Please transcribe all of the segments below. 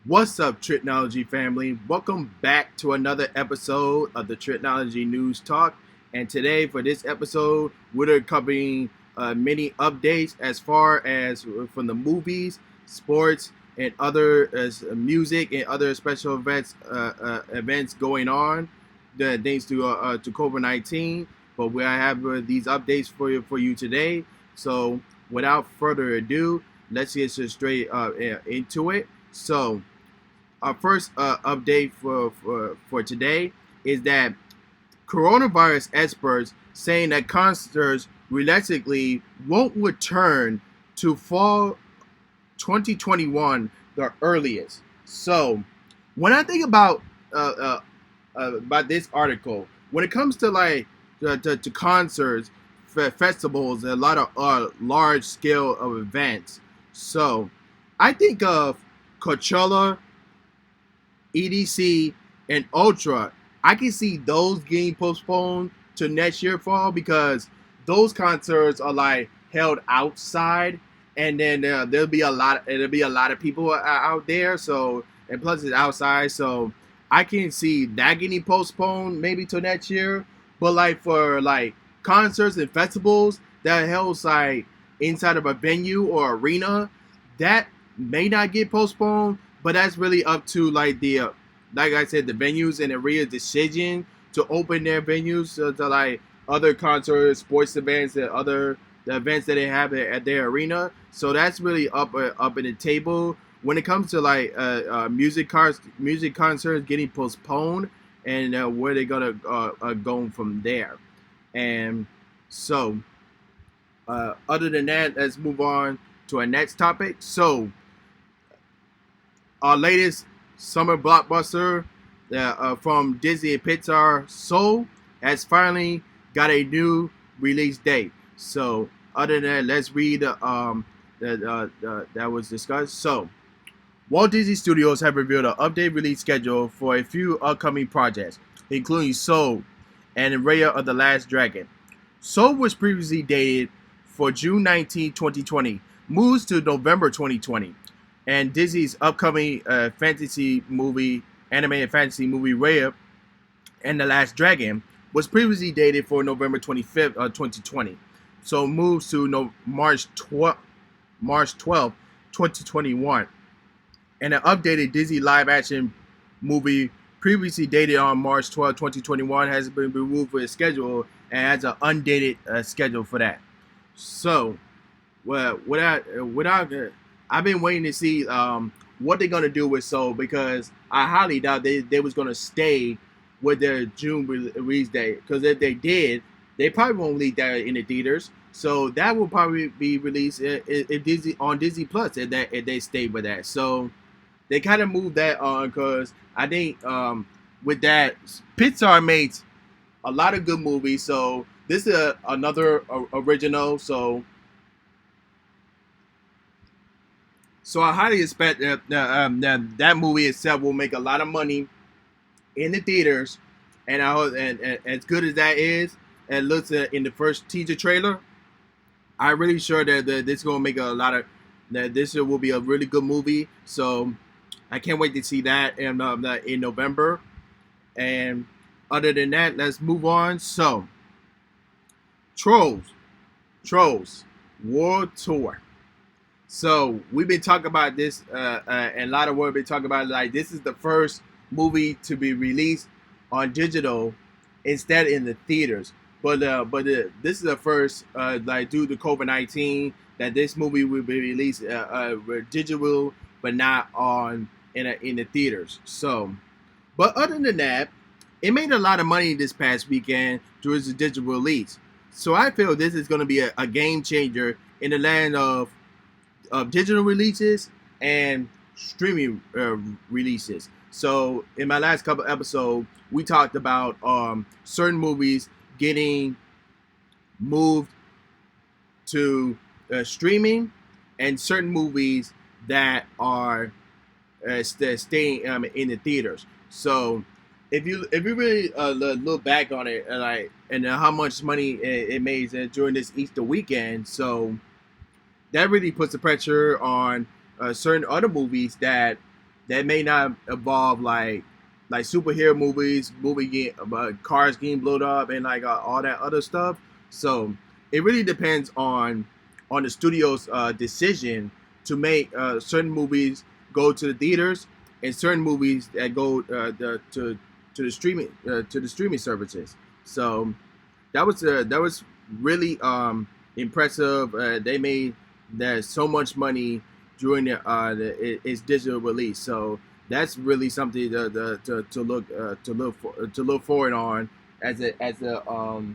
What's up, Tricology family? Welcome back to another episode of the Tricology News Talk. And today, for this episode, we're covering many updates as far as from the movies, sports, and other music and other special events going on, thanks to COVID-19. But we have these updates for you today. So, without further ado, let's get straight into it. So, our first update for today is that coronavirus experts saying that concerts realistically won't return to fall 2021 the earliest. So when I think about this article, when it comes to like to concerts, festivals, a lot of large scale of events, so I think of Coachella, EDC, and Ultra. I can see those getting postponed to next year fall because those concerts are like held outside, and then there'll be a lot of people out there. So and plus it's outside, so I can see that getting postponed maybe to next year. But like for like concerts and festivals that are held like inside of a venue or arena, that may not get postponed, but that's really up to like like I said, the venues and arenas decision to open their venues to like other concerts, sports events, and other the events that they have at their arena. So that's really up in the table when it comes to like music concerts getting postponed, and where they're gonna go from there. And so, other than that, let's move on to our next topic. So, our latest summer blockbuster from Disney and Pixar, Soul, has finally got a new release date. So, other than that, let's read that was discussed. So, Walt Disney Studios have revealed an update release schedule for a few upcoming projects, including Soul and Raya of the Last Dragon. Soul was previously dated for June 19, 2020, moves to November 2020, and Disney's upcoming animated fantasy movie Raya and the Last Dragon was previously dated for November 25th, 2020. So moves to March 12th, 2021. And an updated Disney live action movie previously dated on March 12th, 2021 has been removed for its schedule and has an undated schedule for that. So, I've been waiting to see what they're gonna do with Soul, because I highly doubt they was gonna stay with their June release date. Because if they did, they probably won't leave that in the theaters. So that will probably be released if Disney on Disney Plus if they stay with that. So they kind of moved that on because I think with that Pixar made a lot of good movies. So this is another original. So I highly expect that movie itself will make a lot of money in the theaters, and I hope, and as good as that is, it looks in the first teaser trailer, I'm really sure that this is gonna make a lot of that. This will be a really good movie. So I can't wait to see that in November. And other than that, let's move on. So Trolls World Tour. So we've been talking about this, and a lot of work been talking about it, like this is the first movie to be released on digital instead in the theaters. But this is the first, like due to COVID-19, that this movie will be released digital, but not in the theaters. So, but other than that, it made a lot of money this past weekend through its digital release. So I feel this is going to be a game changer in the land of digital releases and streaming releases. So in my last couple episodes, we talked about certain movies getting moved to streaming, and certain movies that are staying in the theaters. So if you really look back on it, and how much money it made during this Easter weekend, so that really puts the pressure on certain other movies that that may not involve like superhero movies, cars getting blown up, and like all that other stuff. So it really depends on the studio's decision to make certain movies go to the theaters and certain movies that go to the streaming services. So that was really impressive. They made that so much money during its digital release. So that's really something to look forward on as a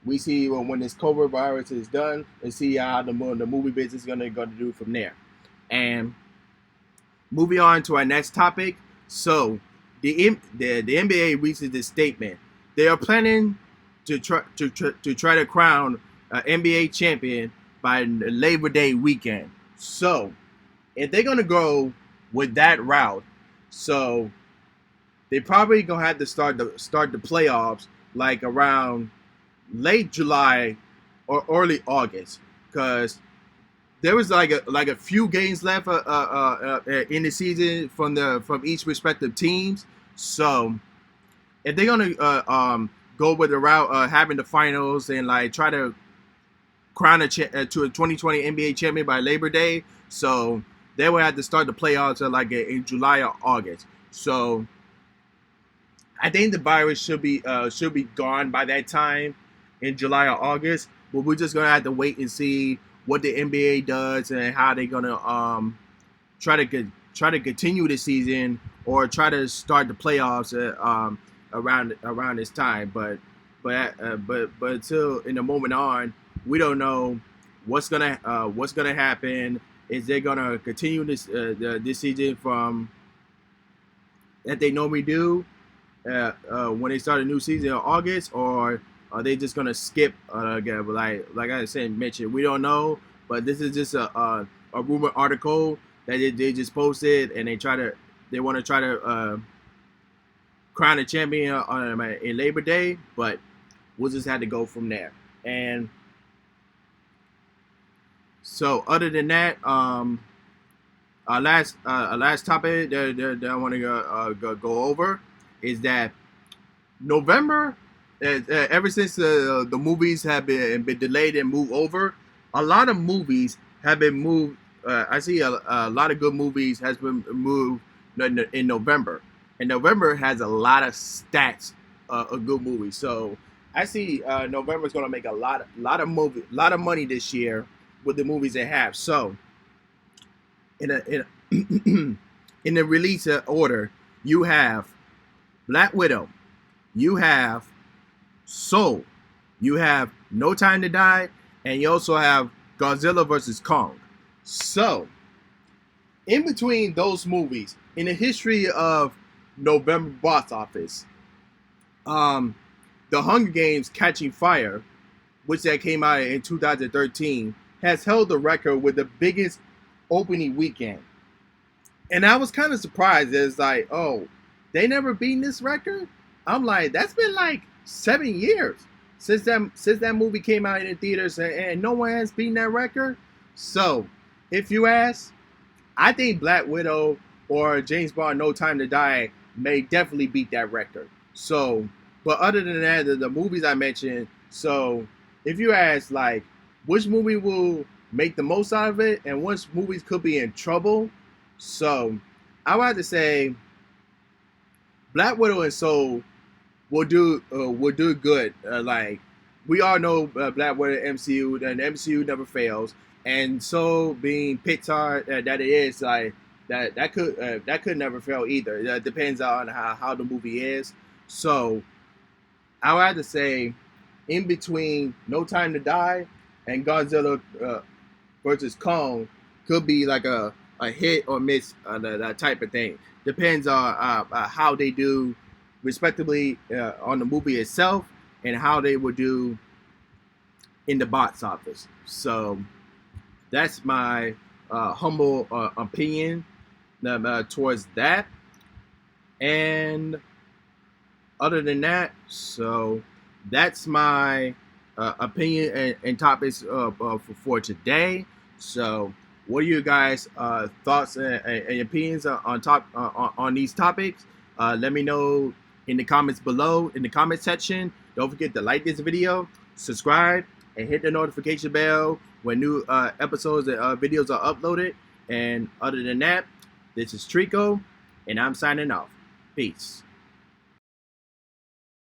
we see when this COVID virus is done and see how the movie business is gonna do from there. And moving on to our next topic. So the NBA reaches this statement. They are planning to try to crown an NBA champion by Labor Day weekend. So if they're gonna go with that route, so they probably gonna have to start the playoffs like around late July or early August, because there was like a few games left in the season from each respective teams. So if they're gonna go with the route having the finals and like try to crown to a 2020 NBA champion by Labor Day, so they will have to start the playoffs in July or August. So I think the virus should be gone by that time in July or August. But we're just gonna have to wait and see what the NBA does and how they're gonna try to continue the season or try to start the playoffs around this time. But until in the moment on, we don't know what's gonna happen. Is they gonna continue this season from that they normally do when they start a new season in August, or are they just gonna skip again? But like I said, mentioned, we don't know. But this is just a rumor article that they just posted, and they want to try to crown a champion in Labor Day. But we'll just have to go from there. And so other than that, our last topic that I want to go over is that November, ever since the movies have been delayed and moved over, a lot of movies have been moved. I see a lot of good movies has been moved in November, and November has a lot of stats of good movies. So I see November is going to make a lot of money this year with the movies they have. So in in the release order, you have Black Widow, you have Soul, you have No Time to Die, and you also have Godzilla vs. Kong. So, in between those movies, in the history of November box office, The Hunger Games Catching Fire, which that came out in 2013, has held the record with the biggest opening weekend. And I was kind of surprised. It's like, oh, they never beaten this record? I'm like, that's been like 7 years since that movie came out in the theaters, and no one has beaten that record. So, if you ask, I think Black Widow or James Bond No Time to Die may definitely beat that record. So, but other than that, the movies I mentioned, so if you ask, like, which movie will make the most out of it and which movies could be in trouble, so I would have to say Black Widow and Soul will do good. Like, we all know Black Widow MCU, and the MCU never fails. And so being Pixar that it is, like that could never fail either. It depends on how the movie is. So I would have to say, in between No Time to Die and Godzilla versus Kong, could be like a hit or miss, that type of thing. Depends on how they do, respectively, on the movie itself and how they would do in the box office. So that's my humble opinion towards that. And other than that, so that's my opinion and topics for today. So What are your guys' thoughts and opinions on these topics? Let me know in the comments below, in the comment section. Don't forget to like this video, subscribe, and hit the notification bell when new episodes and videos are uploaded. And other than that, this is Trico, and I'm signing off. Peace.